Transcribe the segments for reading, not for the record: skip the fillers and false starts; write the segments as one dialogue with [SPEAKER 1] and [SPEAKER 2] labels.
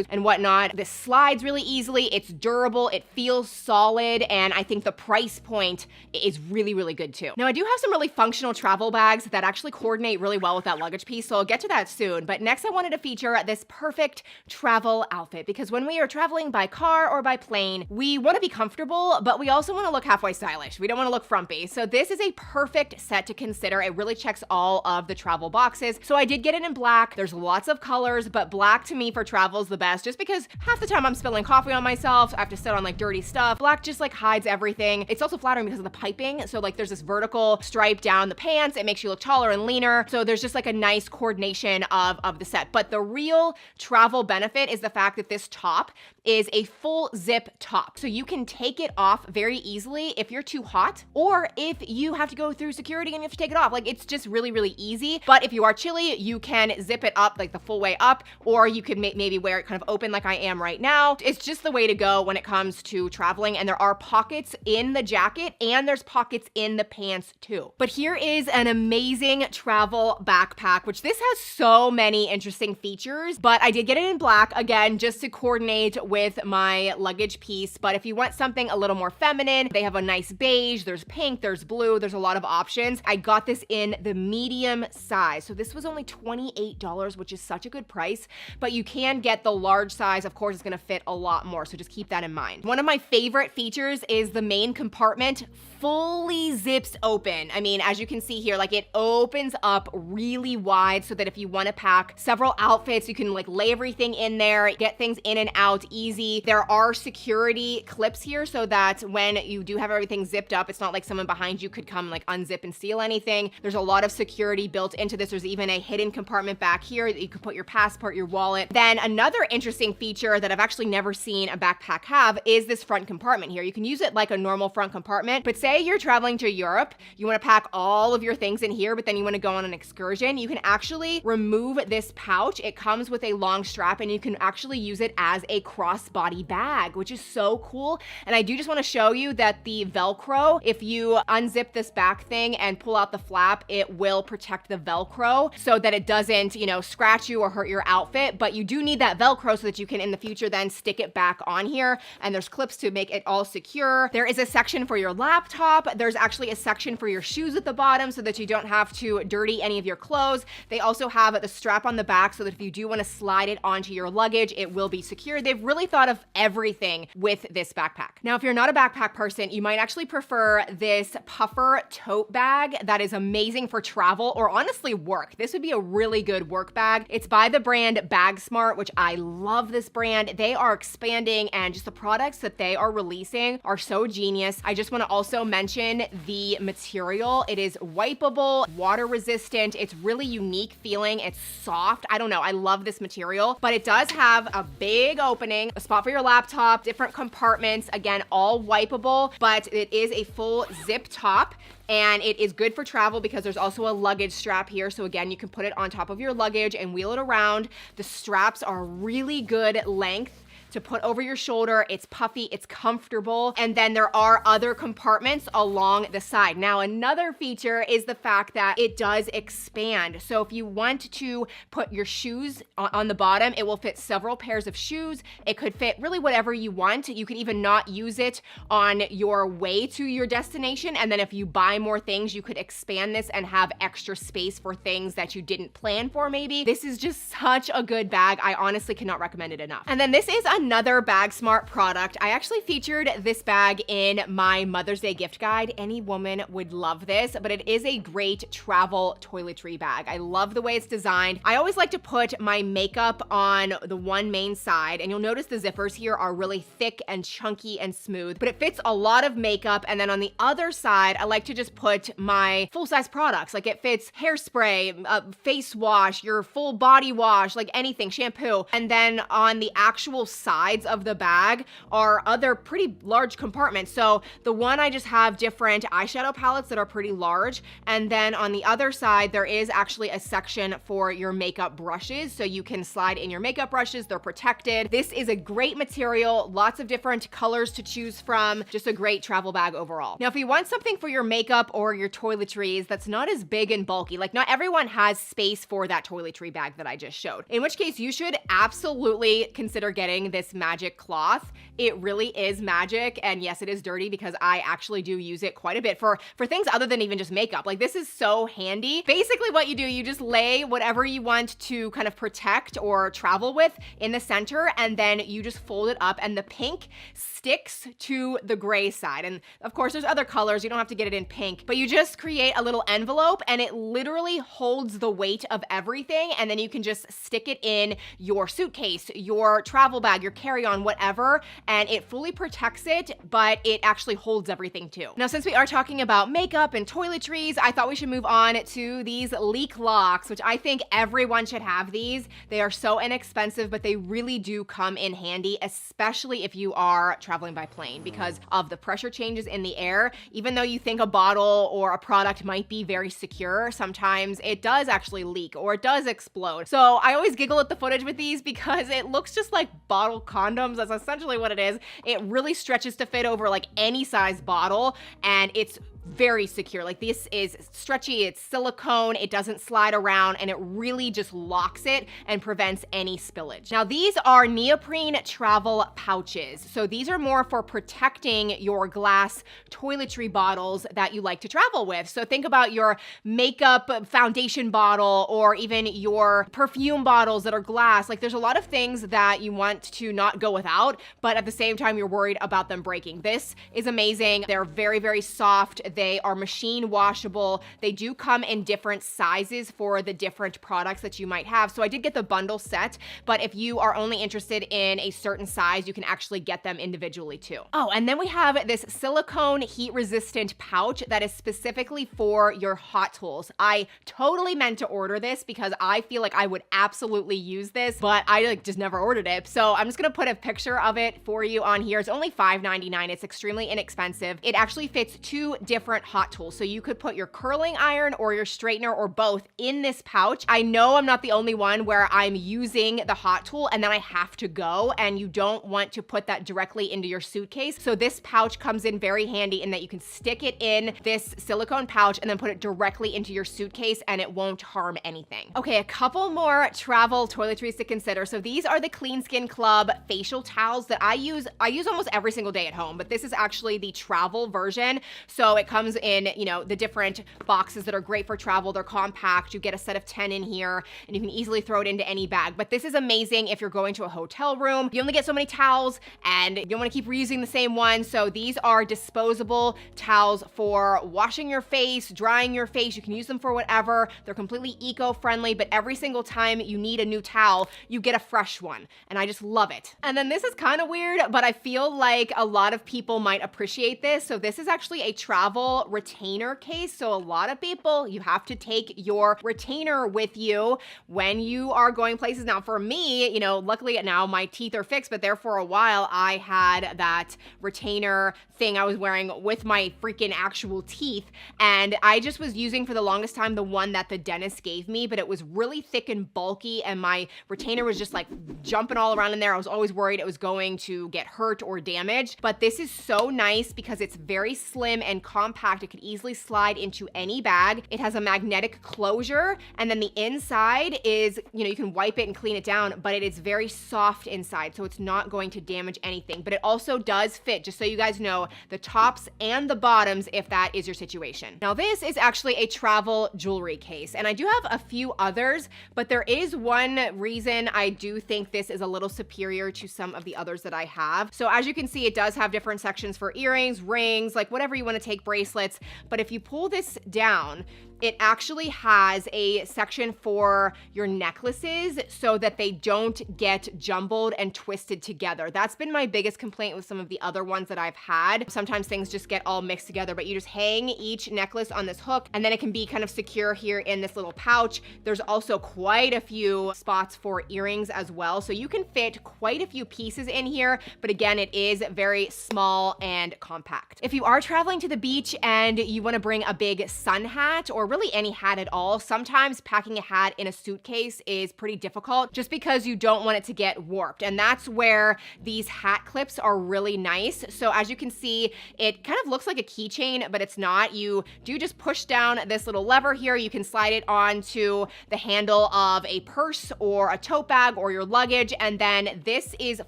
[SPEAKER 1] and whatnot. This slides really easily. It's durable. It feels solid. And I think the price point is really, really good too. Now, I do have some really functional travel bags that actually coordinate really well with that luggage piece, so I'll get to that soon. But next, I wanted to feature this perfect travel outfit, because when we are traveling by car or by plane, we want to be comfortable, but we also want to look halfway stylish. We don't want to look frumpy. So this is a perfect set to consider. It really checks all of the travel boxes. So I did get it in black. There's lots of colors, but black to me for travel is the best, just because half the time I'm spilling coffee on myself. I have to sit on like dirty stuff. Black just like hides everything. It's also flattering because of the piping. So like there's this vertical stripe down the pants. It makes you look taller and leaner. So there's just like a nice coordination of the set. But the real travel benefit is the fact that this top is a full zip top. So you can take it off very easily if you're too hot, or if you have to go through security and you have to take it off. Like, it's just really, really easy. But if you are chilly, you can zip it up like the full way up, or you could maybe wear it kind of open like I am right now. It's just the way to go when it comes to traveling. And there are pockets in the jacket and there's pockets in the pants too. But here is an amazing travel backpack, which this has so many interesting features, but I did get it in black, again, just to coordinate with my luggage piece. But if you want something a little more feminine, they have a nice beige, there's pink, there's blue, there's a lot of options. I got this in the medium size. So this was only $28, which is such a good price, but you can get the large size. Of course, it's gonna fit a lot more, so just keep that in mind. One of my favorite features is the main compartment fully zips open. I mean, as you can see here, like it opens up really wide so that if you want to pack several outfits, you can like lay everything in there, get things in and out easy. There are security clips here so that when you do have everything zipped up, it's not like someone behind you could come like unzip and steal anything. There's a lot of security built into this. There's even a hidden compartment back here that you could put your passport, your wallet. Then another interesting feature that I've actually never seen a backpack have is this front compartment here. You can use it like a normal front compartment, but say you're traveling to Europe, you want to pack all of your things in here, but then you want to go on an excursion, you can actually remove this pouch. It comes with a long strap and you can actually use it as a crossbody bag, which is so cool. And I do just want to show you that the Velcro, if you unzip this back thing and pull out the flap, it will protect the Velcro so that it doesn't, you know, scratch you or hurt your outfit. But you do need that Velcro so that you can in the future then stick it back on here. And there's clips to make it all secure. There is a section for your laptop. There's actually a section for your shoes at the bottom so that you don't have to dirty any of your clothes. They also have the strap on the back so that if you do want to slide it onto your luggage, it will be secure. They've really thought of everything with this backpack. Now, if you're not a backpack person, you might actually prefer this puffer tote bag that is amazing for travel or honestly work. This would be a really good work bag. It's by the brand Bag Smart, which I love this brand. They are expanding and just the products that they are releasing are so genius. I just want to also mention the material. It is wipeable, water resistant. It's really unique feeling. It's soft. I don't know. I love this material, but it does have a big opening, a spot for your laptop, different compartments, again, all wipeable, but it is a full zip top. And it is good for travel because there's also a luggage strap here. So again, you can put it on top of your luggage and wheel it around. The straps are really good length to put over your shoulder. It's puffy, it's comfortable. And then there are other compartments along the side. Now, another feature is the fact that it does expand. So if you want to put your shoes on the bottom, it will fit several pairs of shoes. It could fit really whatever you want. You could even not use it on your way to your destination. And then if you buy more things, you could expand this and have extra space for things that you didn't plan for maybe. This is just such a good bag. I honestly cannot recommend it enough. And then this is another Bag Smart product. I actually featured this bag in my Mother's Day gift guide. Any woman would love this, but it is a great travel toiletry bag. I love the way it's designed. I always like to put my makeup on the one main side, and you'll notice the zippers here are really thick and chunky and smooth, but it fits a lot of makeup. And then on the other side, I like to just put my full-size products. Like it fits hairspray, face wash, your full body wash, like anything, shampoo. And then on the actual side sides of the bag are other pretty large compartments. So the one I just have different eyeshadow palettes that are pretty large. And then on the other side, there is actually a section for your makeup brushes. So you can slide in your makeup brushes, they're protected. This is a great material, lots of different colors to choose from, just a great travel bag overall. Now, if you want something for your makeup or your toiletries that's not as big and bulky, like not everyone has space for that toiletry bag that I just showed, in which case you should absolutely consider getting this magic cloth. It really is magic, and yes, it is dirty because I actually do use it quite a bit for things other than even just makeup. Like, this is so handy. Basically what you do, you just lay whatever you want to kind of protect or travel with in the center, and then you just fold it up, and the pink sticks to the gray side. And of course, there's other colors, you don't have to get it in pink, but you just create a little envelope and it literally holds the weight of everything, and then you can just stick it in your suitcase, your travel bag, your carry-on, whatever, and it fully protects it, but it actually holds everything too. Now, since we are talking about makeup and toiletries, I thought we should move on to these leak locks, which I think everyone should have these. They are so inexpensive, but they really do come in handy, especially if you are traveling by plane, because of the pressure changes in the air. Even though you think a bottle or a product might be very secure, sometimes it does actually leak or it does explode. So I always giggle at the footage with these because it looks just like bottle condoms. That's essentially what it is. It really stretches to fit over like any size bottle, and it's very secure. Like, this is stretchy, it's silicone, it doesn't slide around, and it really just locks it and prevents any spillage. Now, these are neoprene travel pouches. So these are more for protecting your glass toiletry bottles that you like to travel with. So think about your makeup foundation bottle or even your perfume bottles that are glass. Like, there's a lot of things that you want to not go without, but at the same time, you're worried about them breaking. This is amazing. They're very, very soft. They are machine washable. They do come in different sizes for the different products that you might have. So I did get the bundle set, but if you are only interested in a certain size, you can actually get them individually too. Oh, and then we have this silicone heat resistant pouch that is specifically for your hot tools. I totally meant to order this because I feel like I would absolutely use this, but I just never ordered it. So I'm just gonna put a picture of it for you on here. It's only $5.99. It's extremely inexpensive. It actually fits two different hot tools. So you could put your curling iron or your straightener or both in this pouch. I know I'm not the only one where I'm using the hot tool and then I have to go, and you don't want to put that directly into your suitcase. So this pouch comes in very handy in that you can stick it in this silicone pouch and then put it directly into your suitcase and it won't harm anything. Okay, a couple more travel toiletries to consider. So these are the Clean Skin Club facial towels that I use almost every single day at home, but this is actually the travel version. So it comes in, you know, the different boxes that are great for travel. They're compact. You get a set of 10 in here and you can easily throw it into any bag. But this is amazing if you're going to a hotel room. You only get so many towels and you don't want to keep reusing the same one. So these are disposable towels for washing your face, drying your face. You can use them for whatever. They're completely eco-friendly, but every single time you need a new towel, you get a fresh one. And I just love it. And then this is kind of weird, but I feel like a lot of people might appreciate this. So this is actually a travel retainer case. So a lot of people, you have to take your retainer with you when you are going places. Now for me, you know, luckily now my teeth are fixed, but there for a while I had that retainer thing I was wearing with my freaking actual teeth. And I just was using for the longest time the one that the dentist gave me, but it was really thick and bulky and my retainer was just like jumping all around in there. I was always worried it was going to get hurt or damaged, but this is so nice because it's very slim and compact. It could easily slide into any bag. It has a magnetic closure, and then the inside is, you know, you can wipe it and clean it down, but it is very soft inside, so it's not going to damage anything. But it also does fit, just so you guys know, the tops and the bottoms if that is your situation. Now this is actually a travel jewelry case, and I do have a few others, but there is one reason I do think this is a little superior to some of the others that I have. So as you can see, it does have different sections for earrings, rings, like whatever you want to take, bracelets, bracelets. But if you pull this down, it actually has a section for your necklaces so that they don't get jumbled and twisted together. That's been my biggest complaint with some of the other ones that I've had. Sometimes things just get all mixed together, but you just hang each necklace on this hook and then it can be kind of secure here in this little pouch. There's also quite a few spots for earrings as well. So you can fit quite a few pieces in here, but again, it is very small and compact. If you are traveling to the beach and you wanna bring a big sun hat or really any hat at all, sometimes packing a hat in a suitcase is pretty difficult just because you don't want it to get warped. And that's where these hat clips are really nice. So as you can see, it kind of looks like a keychain, but it's not. You do just push down this little lever here. You can slide it onto the handle of a purse or a tote bag or your luggage. And then this is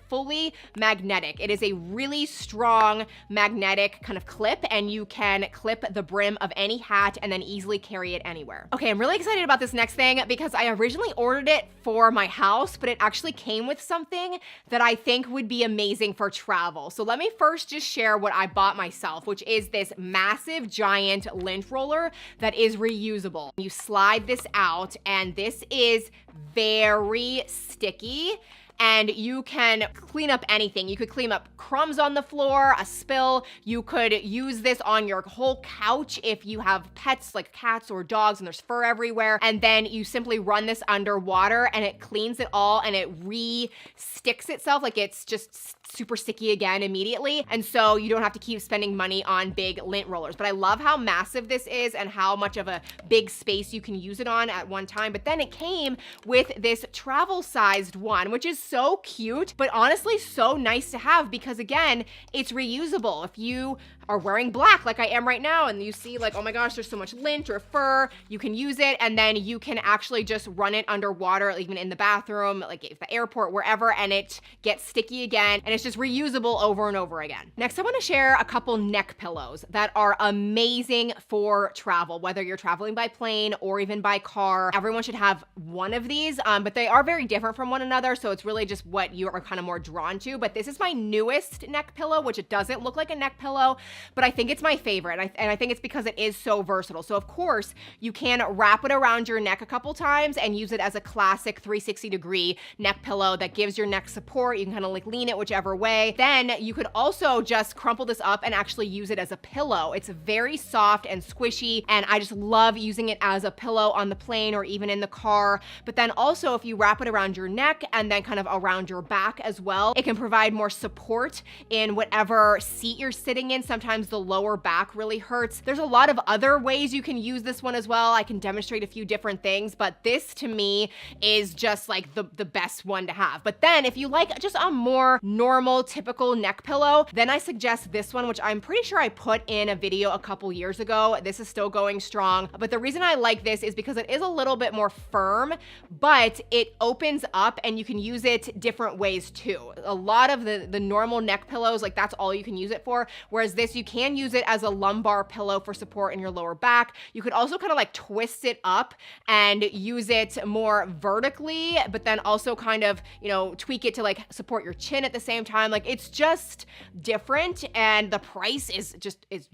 [SPEAKER 1] fully magnetic. It is a really strong magnetic kind of clip, and you can clip the brim of any hat and then easily carry it anywhere. Okay, I'm really excited about this next thing because I originally ordered it for my house, but it actually came with something that I think would be amazing for travel. So let me first just share what I bought myself, which is this massive giant lint roller that is reusable. You slide this out and this is very sticky. And you can clean up anything. You could clean up crumbs on the floor, a spill. You could use this on your whole couch if you have pets like cats or dogs and there's fur everywhere. And then you simply run this underwater and it cleans it all and it re-sticks itself, like it's just super sticky again immediately. And so you don't have to keep spending money on big lint rollers. But I love how massive this is and how much of a big space you can use it on at one time. But then it came with this travel sized one, which is so cute, but honestly so nice to have because again, it's reusable. If you are wearing black like I am right now and you see like, oh my gosh, there's so much lint or fur, you can use it and then you can actually just run it underwater, even in the bathroom, like at the airport, wherever, and it gets sticky again and it's just reusable over and over again. Next, I want to share a couple neck pillows that are amazing for travel, whether you're traveling by plane or even by car. Everyone should have one of these, but they are very different from one another, so it's really just what you are kind of more drawn to. But this is my newest neck pillow, which it doesn't look like a neck pillow, but I think it's my favorite. And I think it's because it is so versatile. So of course, you can wrap it around your neck a couple times and use it as a classic 360-degree neck pillow that gives your neck support. You can kind of like lean it whichever way. Then you could also just crumple this up and actually use it as a pillow. It's very soft and squishy, and I just love using it as a pillow on the plane or even in the car. But then also if you wrap it around your neck and then kind of around your back as well, it can provide more support in whatever seat you're sitting in. Sometimes the lower back really hurts. There's a lot of other ways you can use this one as well. I can demonstrate a few different things, but this to me is just like the best one to have. But then if you like just a more normal, typical neck pillow, then I suggest this one, which I'm pretty sure I put in a video a couple years ago. This is still going strong. But the reason I like this is because it is a little bit more firm, but it opens up and you can use it different ways too. A lot of the normal neck pillows, like that's all you can use it for. Whereas this, you can use it as a lumbar pillow for support in your lower back. You could also kind of like twist it up and use it more vertically, but then also kind of, you know, tweak it to like support your chin at the same time. Like it's just different, and the price is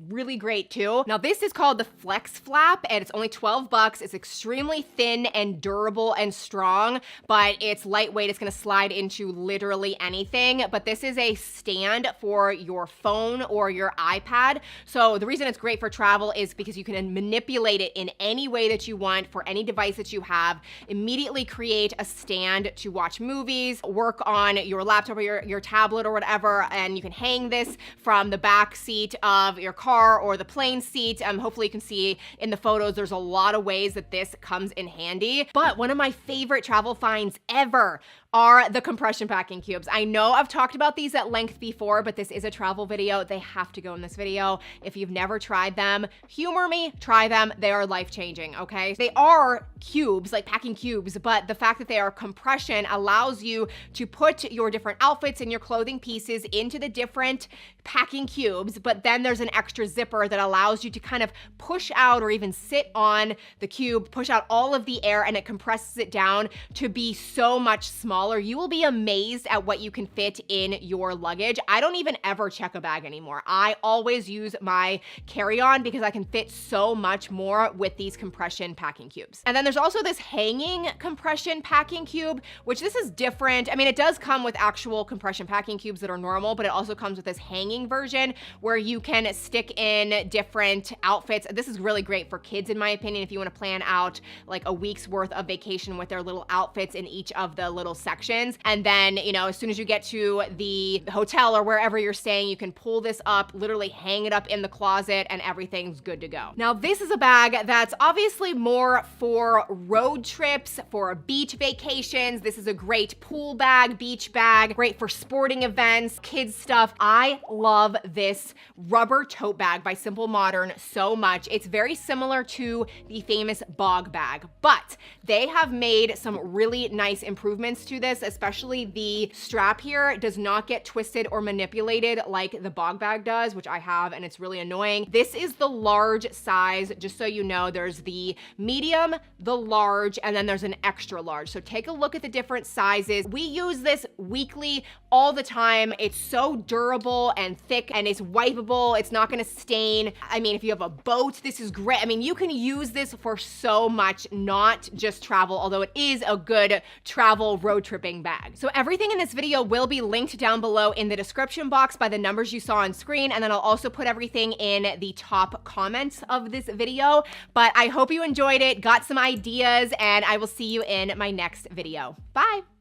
[SPEAKER 1] really great too. Now this is called the Flex Flap and it's only 12 bucks. It's extremely thin and durable and strong, but it's lightweight. It's gonna slide into literally anything. But this is a stand for your phone or your iPad. So the reason it's great for travel is because you can manipulate it in any way that you want for any device that you have, immediately create a stand to watch movies, work on your laptop or your tablet or whatever, and you can hang this from the back seat of your car or the plane seat. Hopefully you can see in the photos, there's a lot of ways that this comes in handy. But one of my favorite travel finds ever are the compression packing cubes. I know I've talked about these at length before, but this is a travel video. They have to go in this video. If you've never tried them, humor me, try them. They are life-changing, okay? They are cubes, like packing cubes, but the fact that they are compression allows you to put your different outfits and your clothing pieces into the different packing cubes, but then there's an extra zipper that allows you to kind of push out or even sit on the cube, push out all of the air, and it compresses it down to be so much smaller. smaller, you will be amazed at what you can fit in your luggage. I don't even ever check a bag anymore. I always use my carry-on because I can fit so much more with these compression packing cubes. And then there's also this hanging compression packing cube, which this is different. I mean, it does come with actual compression packing cubes that are normal, but it also comes with this hanging version where you can stick in different outfits. This is really great for kids, in my opinion, if you want to plan out like a week's worth of vacation with their little outfits in each of the little sections. And then, you know, as soon as you get to the hotel or wherever you're staying, you can pull this up, literally hang it up in the closet, and everything's good to go. Now, this is a bag that's obviously more for road trips, for beach vacations. This is a great pool bag, beach bag, great for sporting events, kids stuff. I love this rubber tote bag by Simple Modern so much. It's very similar to the famous Bog bag, but they have made some really nice improvements to this, especially the strap here does not get twisted or manipulated like the Bog bag does, which I have, and it's really annoying. This is the large size, just so you know. There's the medium, the large, and then there's an extra large. So take a look at the different sizes. We use this weekly all the time. It's so durable and thick, and it's wipeable. It's not gonna stain. I mean, if you have a boat, this is great. I mean, you can use this for so much, not just travel, although it is a good travel road tripping bag. So everything in this video will be linked down below in the description box by the numbers you saw on screen, and then I'll also put everything in the top comments of this video. But I hope you enjoyed it, got some ideas, and I will see you in my next video. Bye.